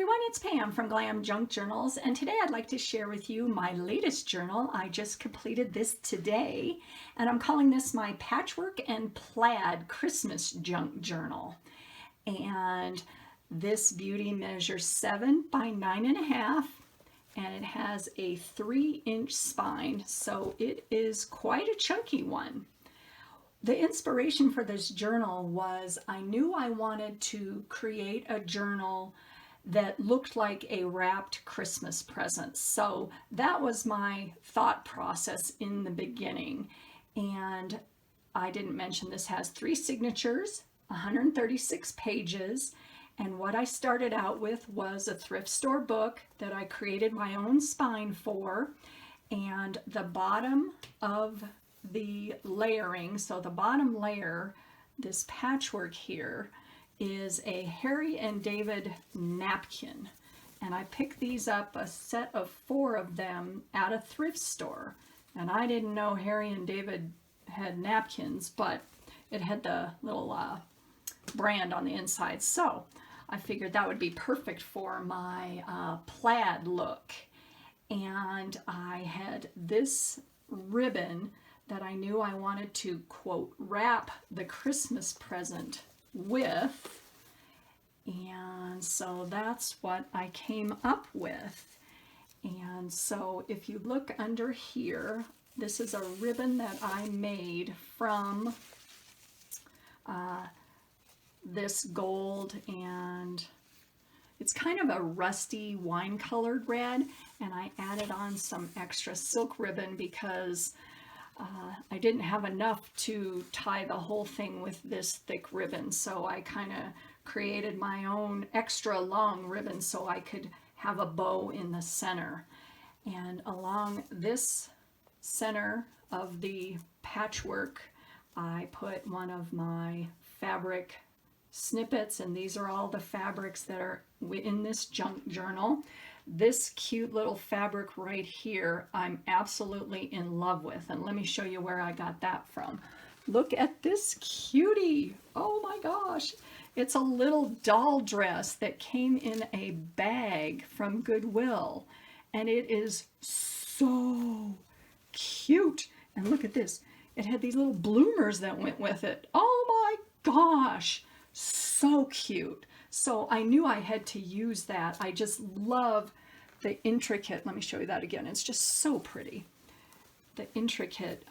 everyone, it's Pam from Glam Junk Journals, and today I'd like to share with you my latest journal. I just completed this today, and I'm calling this my Patchwork and Plaid Christmas Junk Journal. And this beauty measures 7 by 9.5, and it has a 3-inch spine, so it is quite a chunky one. The inspiration for this journal was I knew I wanted to create a journal that looked like a wrapped Christmas present. So that was my thought process in the beginning. And I didn't mention this has 3 signatures, 136 pages. And what I started out with was a thrift store book that I created my own spine for. And the bottom of the layering, so the bottom layer, this patchwork here, is a Harry and David napkin, and I picked these up, a set of 4 of them, at a thrift store. And I didn't know Harry and David had napkins, but it had the little brand on the inside, so I figured that would be perfect for my plaid look. And I had this ribbon that I knew I wanted to, quote, wrap the Christmas present with, and so that's what I came up with. And so if you look under here, this is a ribbon that I made from this gold, and it's kind of a rusty wine colored red, and I added on some extra silk ribbon because I didn't have enough to tie the whole thing with this thick ribbon, so I kind of created my own extra long ribbon so I could have a bow in the center. And along this center of the patchwork, I put one of my fabric snippets, and these are all the fabrics that are in this junk journal. This cute little fabric right here, I'm absolutely in love with, and let me show you where I got that from. Look at this cutie. Oh my gosh. It's a little doll dress that came in a bag from Goodwill, and it is so cute. And look at this. It had these little bloomers that went with it. Oh my gosh. So cute. So I knew I had to use that. I just love the intricate, let me show you that again. It's just so pretty. The intricate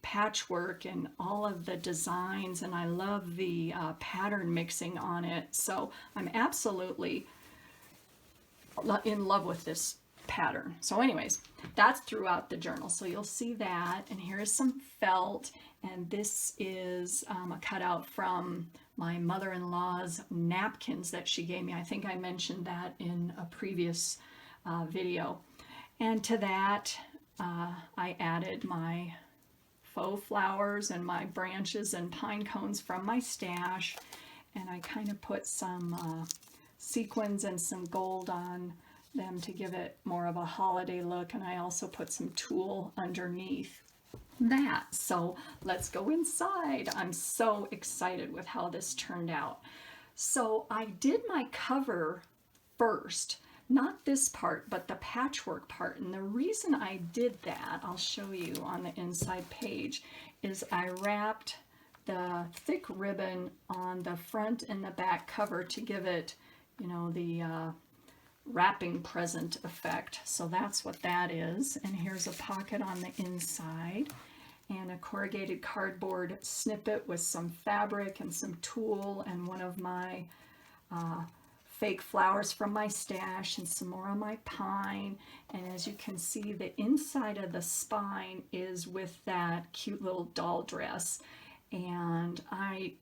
patchwork and all of the designs, and I love the pattern mixing on it. So I'm absolutely in love with this pattern. So anyways, that's throughout the journal. So you'll see that, and here is some felt, and this is a cutout from my mother-in-law's napkins that she gave me. I think I mentioned that in a previous video. And to that, I added my faux flowers and my branches and pine cones from my stash, and I kind of put some sequins and some gold on them to give it more of a holiday look, and I also put some tulle underneath that. So let's go inside. I'm so excited with how this turned out. So I did my cover first, not this part, but the patchwork part. And the reason I did that, I'll show you on the inside page, is I wrapped the thick ribbon on the front and the back cover to give it, you know, the wrapping present effect. So that's what that is. And here's a pocket on the inside, and a corrugated cardboard snippet with some fabric and some tulle, and one of my fake flowers from my stash, and some more on my pine. And as you can see, the inside of the spine is with that cute little doll dress. And I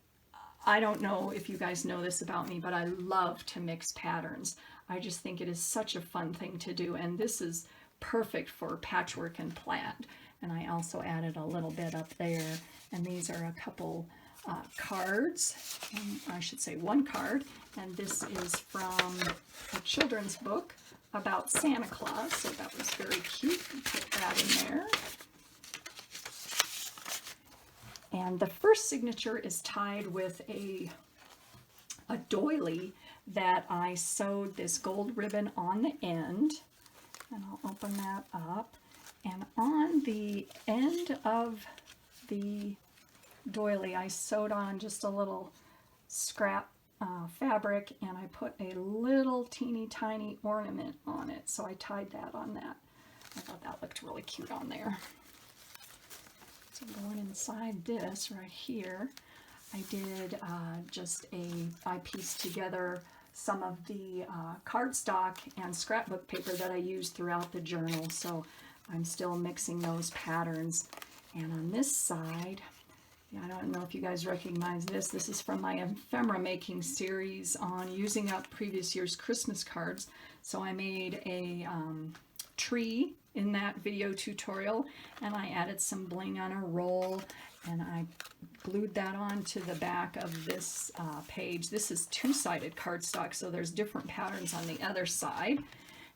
don't know if you guys know this about me, but I love to mix patterns. I just think it is such a fun thing to do, and this is perfect for patchwork and plaid. And I also added a little bit up there, and these are a couple cards, I should say one card, and this is from a children's book about Santa Claus, so that was very cute. Put that in there. And the first signature is tied with a a doily that I sewed this gold ribbon on the end, and I'll open that up, and on the end of the doily I sewed on just a little scrap fabric, and I put a little teeny tiny ornament on it, so I tied that on that. I thought that looked really cute on there. So going inside this right here, I did I pieced together some of the cardstock and scrapbook paper that I used throughout the journal, so I'm still mixing those patterns. And on this side, I don't know if you guys recognize this. This is from my ephemera making series on using up previous year's Christmas cards. So I made a tree in that video tutorial, and I added some bling on a roll, and I glued that onto the back of this page. This is two-sided cardstock, so there's different patterns on the other side,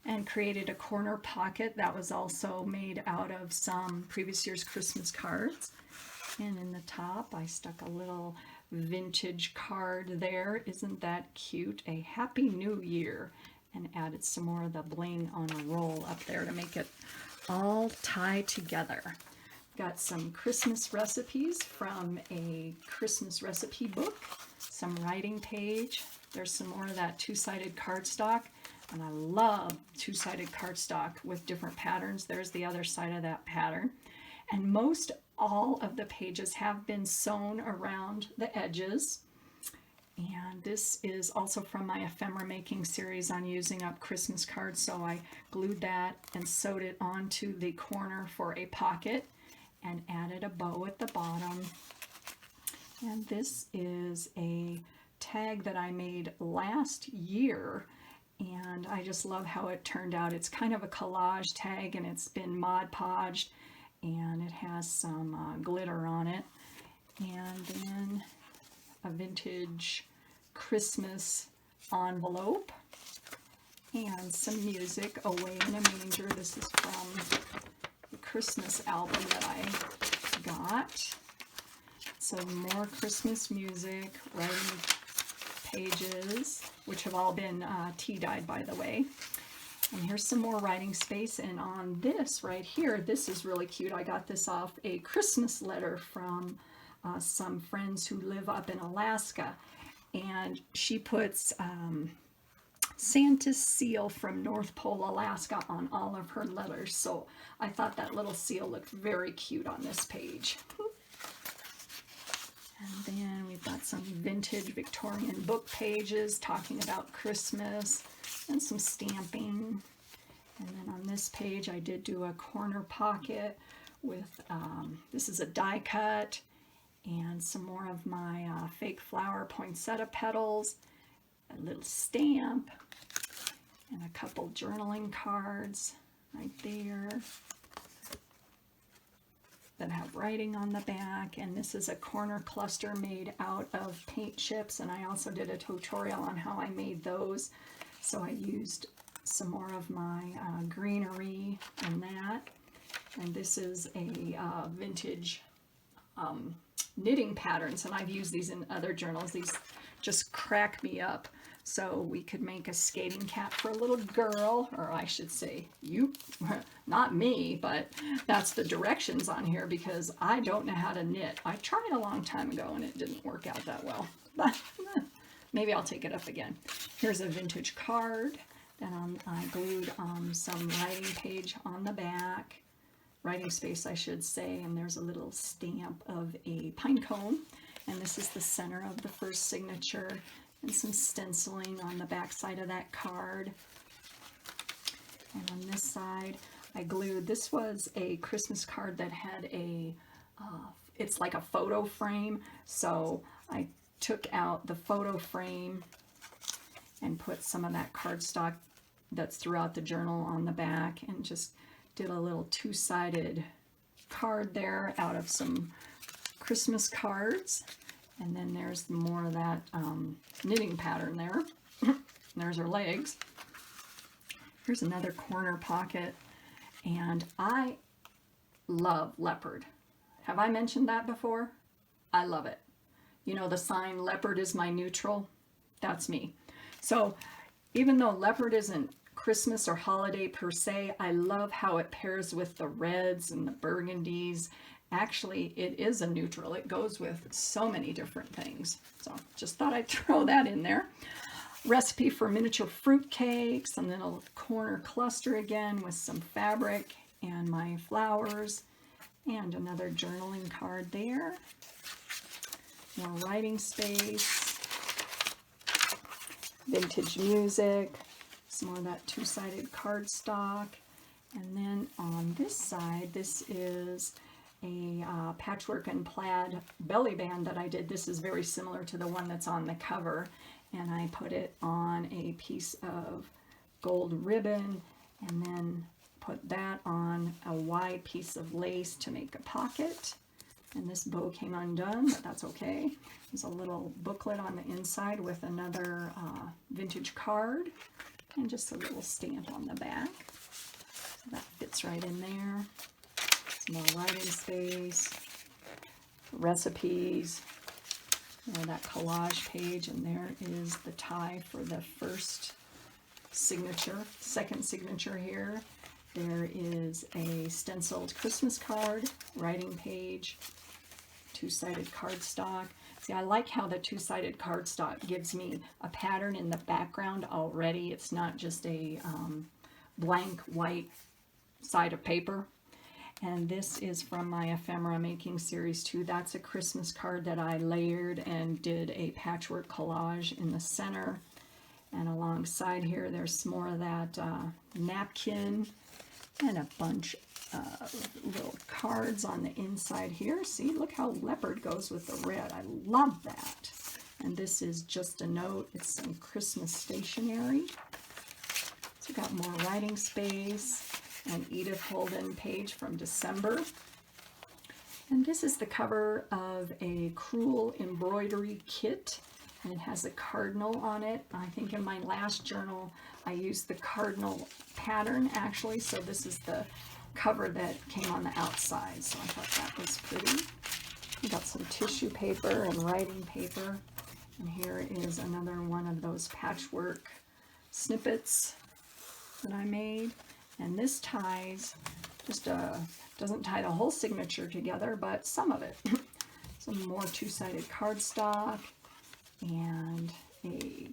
and created a corner pocket that was also made out of some previous year's Christmas cards. And in the top, I stuck a little vintage card there. Isn't that cute? A Happy New Year. And added some more of the bling on a roll up there to make it all tie together. Got some Christmas recipes from a Christmas recipe book, some writing page. There's some more of that two-sided cardstock, and I love two-sided cardstock with different patterns. There's the other side of that pattern. And most all of the pages have been sewn around the edges. And this is also from my ephemera making series on using up Christmas cards, so I glued that and sewed it onto the corner for a pocket and added a bow at the bottom. And this is a tag that I made last year, and I just love how it turned out. It's kind of a collage tag, and it's been Mod Podged, and it has some glitter on it. And then a vintage Christmas envelope and some music, Away in a Manger. This is from the Christmas album that I got. So more Christmas music, writing pages, which have all been tea-dyed, by the way. And here's some more writing space, and on this right here, this is really cute. I got this off a Christmas letter from some friends who live up in Alaska, and she puts Santa's seal from North Pole, Alaska on all of her letters, so I thought that little seal looked very cute on this page. And then we've got some vintage Victorian book pages talking about Christmas and some stamping. And then on this page I did do a corner pocket with, this is a die cut, and some more of my fake flower poinsettia petals, a little stamp, and a couple journaling cards right there that have writing on the back. And this is a corner cluster made out of paint chips, and I also did a tutorial on how I made those. So I used some more of my greenery in that. And this is a vintage knitting patterns, and I've used these in other journals. These just crack me up. So we could make a skating cap for a little girl, or I should say you, not me, but that's the directions on here because I don't know how to knit. I tried a long time ago and it didn't work out that well, but maybe I'll take it up again. Here's a vintage card that I glued some writing page on the back, writing space I should say, and there's a little stamp of a pine cone, and this is the center of the first signature, and some stenciling on the back side of that card. And on this side I glued, this was a Christmas card that had a, it's like a photo frame, so I took out the photo frame and put some of that cardstock that's throughout the journal on the back, and just did a little two-sided card there out of some Christmas cards. And then there's more of that knitting pattern there. There's her legs. Here's another corner pocket, and I love leopard. Have I mentioned that before? I love it. You know the sign, leopard is my neutral? That's me. So even though leopard isn't Christmas or holiday per se, I love how it pairs with the reds and the burgundies. Actually, it is a neutral. It goes with so many different things. So just thought I'd throw that in there. Recipe for miniature fruit cakes, and then a corner cluster again with some fabric and my flowers, and another journaling card there. More writing space, vintage music, some more of that two-sided cardstock. And then on this side, this is a Patchwork and Plaid belly band that I did. This is very similar to the one that's on the cover. And I put it on a piece of gold ribbon and then put that on a wide piece of lace to make a pocket. And this bow came undone, but that's okay. There's a little booklet on the inside with another vintage card and just a little stamp on the back. So that fits right in there. Some more writing space, recipes, that collage page, and there is the tie for the first signature. Second signature here, there is a stenciled Christmas card, writing page, two-sided cardstock. See, I like how the two-sided cardstock gives me a pattern in the background already. It's not just a blank white side of paper. And this is from my ephemera making series 2. That's a Christmas card that I layered and did a patchwork collage in the center. And alongside here, there's some more of that napkin and a bunch of little cards on the inside here. See, look how leopard goes with the red. I love that. And this is just a note. It's some Christmas stationery. So we've got more writing space. An Edith Holden page from December. And this is the cover of a Cruel embroidery kit, and it has a cardinal on it. I think in my last journal I used the cardinal pattern actually, so this is the cover that came on the outside, so I thought that was pretty. We got some tissue paper and writing paper, and here is another one of those patchwork snippets that I made. And this ties, just doesn't tie the whole signature together, but some of it. Some more two-sided cardstock and a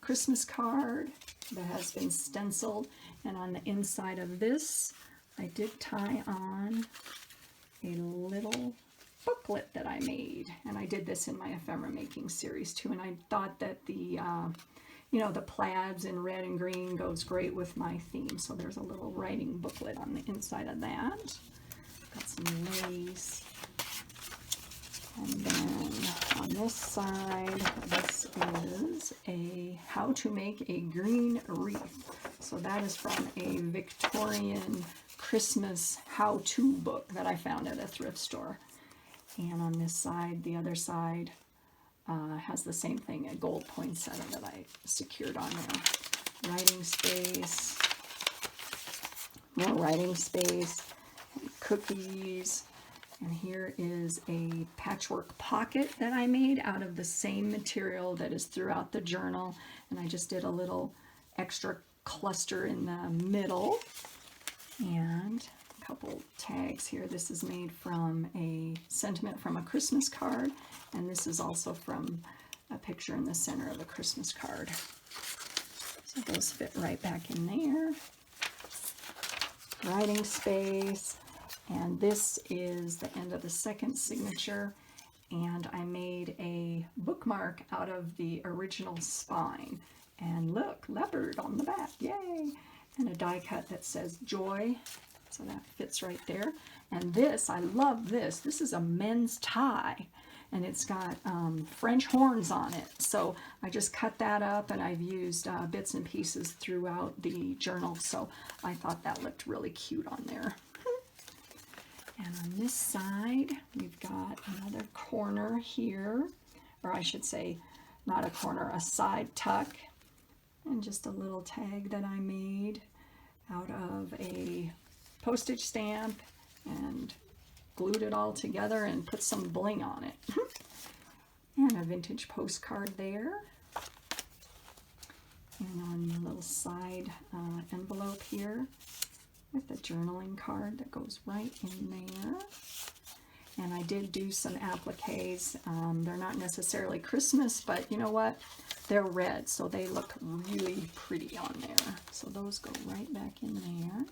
Christmas card that has been stenciled. And on the inside of this, I did tie on a little booklet that I made. And I did this in my ephemera making series too. And I thought that the the plaids in red and green goes great with my theme. So there's a little writing booklet on the inside of that. Got some lace. And then on this side, this is a how to make a green wreath. So that is from a Victorian Christmas how-to book that I found at a thrift store. And on this side, the other side, has the same thing, a gold poinsettia that I secured on there. Writing space, more writing space, and cookies, and here is a patchwork pocket that I made out of the same material that is throughout the journal, and I just did a little extra cluster in the middle, and a couple tags here. This is made from a sentiment from a Christmas card, and this is also from a picture in the center of a Christmas card. So those fit right back in there. Writing space, and this is the end of the second signature, and I made a bookmark out of the original spine. And look, leopard on the back, yay! And a die cut that says joy, so that fits right there. And this, I love this. This is a men's tie, and it's got French horns on it. So I just cut that up, and I've used bits and pieces throughout the journal. So I thought that looked really cute on there. And on this side, we've got another corner here, or I should say, not a corner, a side tuck, and just a little tag that I made out of a postage stamp and glued it all together and put some bling on it. And a vintage postcard there. And on the little side envelope here with the journaling card that goes right in there. And I did do some appliques. They're not necessarily Christmas, but you know what? They're red, so they look really pretty on there. So those go right back in there.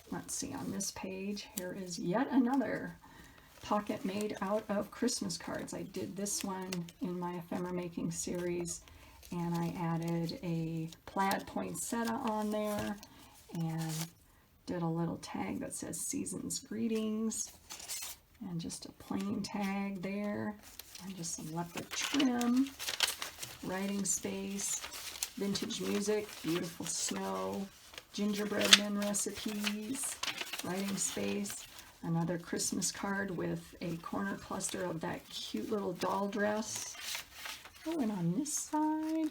Let's see, on this page, here is yet another pocket made out of Christmas cards. I did this one in my ephemera making series, and I added a plaid poinsettia on there, and did a little tag that says Season's Greetings, and just a plain tag there, and just some leopard trim, writing space, vintage music, beautiful snow, gingerbread men recipes, writing space, another Christmas card with a corner cluster of that cute little doll dress. Oh, and on this side,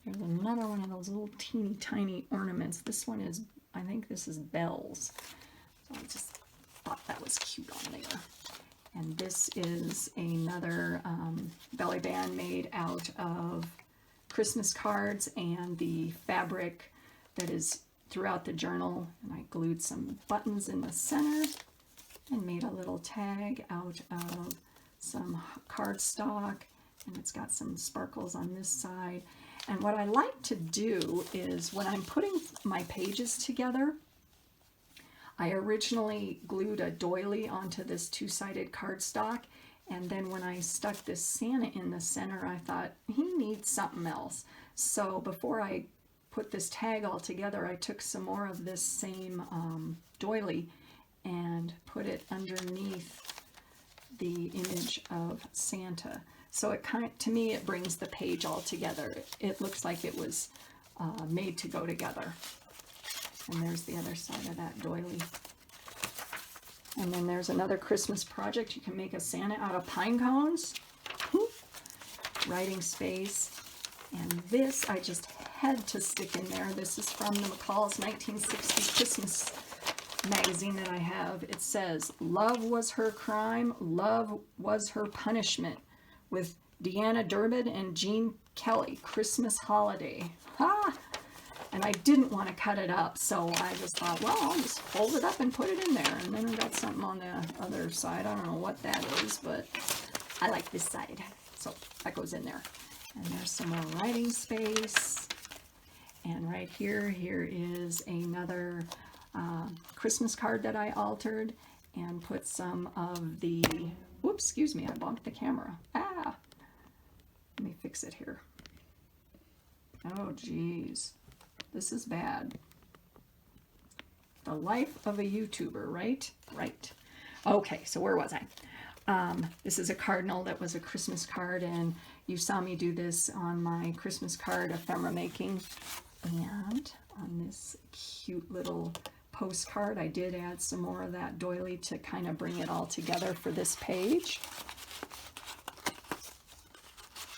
there's another one of those little teeny tiny ornaments. This one is, I think this is bells. So I just thought that was cute on there. And this is another belly band made out of Christmas cards and the fabric that is throughout the journal. And I glued some buttons in the center and made a little tag out of some cardstock. And it's got some sparkles on this side. And what I like to do is when I'm putting my pages together, I originally glued a doily onto this two-sided cardstock, and then when I stuck this Santa in the center, I thought he needs something else. So before I put this tag all together, I took some more of this same doily and put it underneath the image of Santa. So it to me, it brings the page all together. It looks like it was made to go together. And there's the other side of that doily. And then there's another Christmas project. You can make a Santa out of pine cones. Writing space. And this I just had to stick in there. This is from the McCall's 1960 Christmas magazine that I have. It says, "Love was her crime, love was her punishment," with Deanna Durbin and Gene Kelly, Christmas Holiday. Ha! And I didn't want to cut it up, so I just thought, well, I'll just fold it up and put it in there. And then I got something on the other side. I don't know what that is, but I like this side. So that goes in there. And there's some more writing space. And right here is another Christmas card that I altered and put some of the, whoops, excuse me, I bumped the camera. Ah! Let me fix it here. Oh, geez. This is bad. The life of a YouTuber, right? Right. Okay, so where was I? This is a cardinal that was a Christmas card, and you saw me do this on my Christmas card ephemera making. And on this cute little postcard, I did add some more of that doily to kind of bring it all together for this page.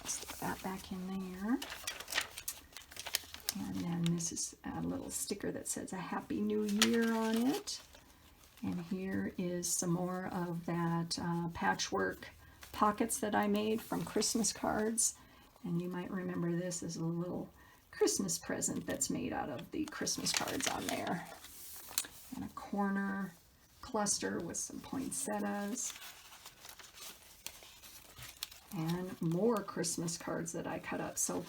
Stick that back in there. And then this is a little sticker that says a Happy New Year on it. And here is some more of that patchwork pockets that I made from Christmas cards. And you might remember this as a little Christmas present that's made out of the Christmas cards on there. And a corner cluster with some poinsettias. And more Christmas cards that I cut up. So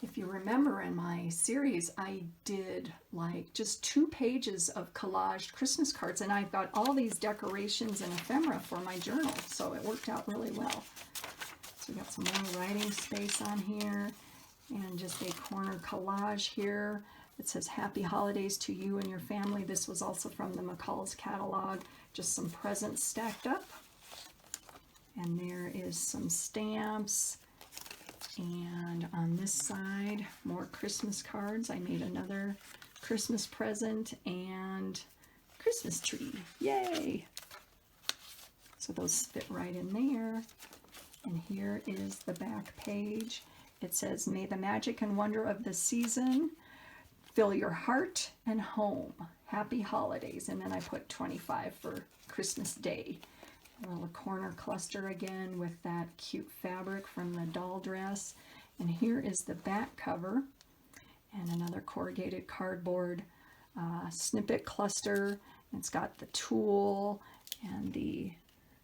if you remember in my series, I did like just 2 pages of collaged Christmas cards, and I've got all these decorations and ephemera for my journal, so it worked out really well. So we got some more writing space on here, and just a corner collage here that says Happy Holidays to you and your family. This was also from the McCall's catalog, just some presents stacked up. And there is some stamps. And on this side, more Christmas cards. I made another Christmas present and Christmas tree. Yay! So those fit right in there. And here is the back page. It says, "May the magic and wonder of the season fill your heart and home. Happy holidays." And then I put 25 for Christmas Day. A little corner cluster again with that cute fabric from the doll dress. And here is the back cover, and another corrugated cardboard snippet cluster. It's got the tool and the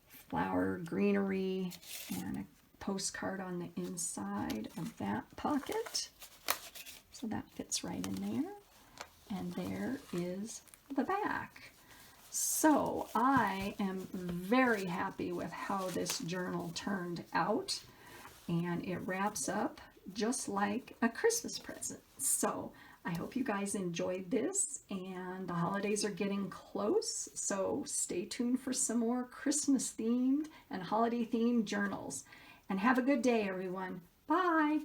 flower greenery and a postcard on the inside of that pocket. So that fits right in there. And there is the back. So I am very happy with how this journal turned out, and it wraps up just like a Christmas present. So I hope you guys enjoyed this, and the holidays are getting close, so stay tuned for some more Christmas themed and holiday themed journals. And have a good day, everyone. Bye.